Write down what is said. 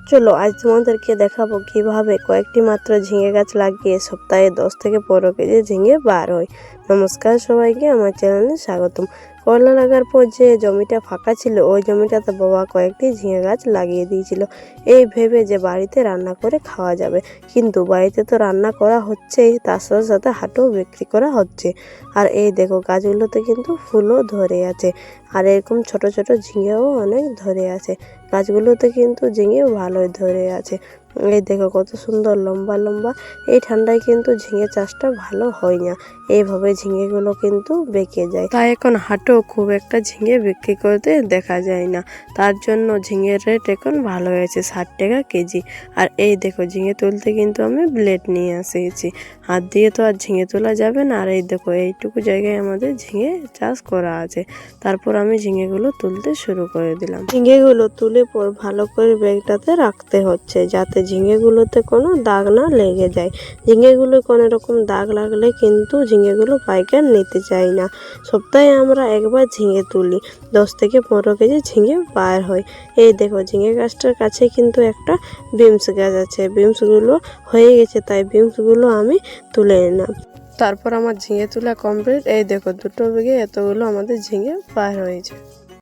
চলো আজ তোমাদেরকে দেখাবো কিভাবে কয়েকটি মাত্র ঝিঙে গাছ লাগিয়ে সপ্তাহে 10 থেকে 15 কেজি ঝিঙে বার হয়। নমস্কার সবাইকে, আমার চ্যানেলে স্বাগতম। করলা লাগার পর যে জমিটা ফাঁকা ছিল ওই জমিটাতে বাবা কয়েকটি ঝিঙে গাছ লাগিয়ে দিয়েছিল, এই ভেবে যে বাড়িতে রান্না করে খাওয়া যাবে। কিন্তু বাড়িতে তো রান্না করা হচ্ছেই, তার সাথে সাথে হাটেও বিক্রি করা হচ্ছে। আর এই দেখো গাছগুলোতে কিন্তু ফুলও ধরে আছে, আর এরকম ছোট ছোট ঝিঙেও অনেক ধরে আছে। গাছগুলোতে কিন্তু ঝিঙে ভালোই ধরে আছে। এই দেখো কত সুন্দর লম্বা লম্বা। এই ঠান্ডায় কিন্তু ঝিঙে চাষটা ভালো হয় না, এইভাবে ঝিঙেগুলো কিন্তু বেঁকে যায়। তাই এখন হাটেও খুব একটা ঝিঙে বিক্রি করতে দেখা যায় না। তার জন্য ঝিঙের রেট এখন ভালো হয়েছে, 60 টাকা কেজি। আর এই দেখো ঝিঙে তুলতে কিন্তু আমি ব্লেড নিয়ে এসেছি, হাত দিয়ে তো আর ঝিঙে তোলা যাবে না। আর এই দেখো এইটুকু জায়গায় আমাদের ঝিঙে চাষ করা আছে। তারপর আমি ঝিঙেগুলো তুলতে শুরু করে দিলাম। ঝিঙেগুলো তুলে পর ভালো করে ব্যাগটাতে রাখতে হচ্ছে, যাতে ঝিঙেগুলোতে কোনো দাগ না লেগে যায়। ঝিঙেগুলো কোনো রকম দাগ লাগলে কিন্তু ঝিঙেগুলো পাইকার নিতে চাই না। সপ্তাহে আমরা একবার ঝিঙে তুলি, 10 থেকে 15 কেজি ঝিঙে বার হয়। এই দেখো ঝিঙে গাছটার কাছে কিন্তু একটা বিমস গাছ আছে, বিমসগুলো হয়ে গেছে, তাই বিমসগুলো আমি তুলে নিলাম। তারপর আমার ঝিঙে তোলা কমপ্লিট। এই দেখো 2 বিঘে এতগুলো আমাদের ঝিঙে বার হয়েছে।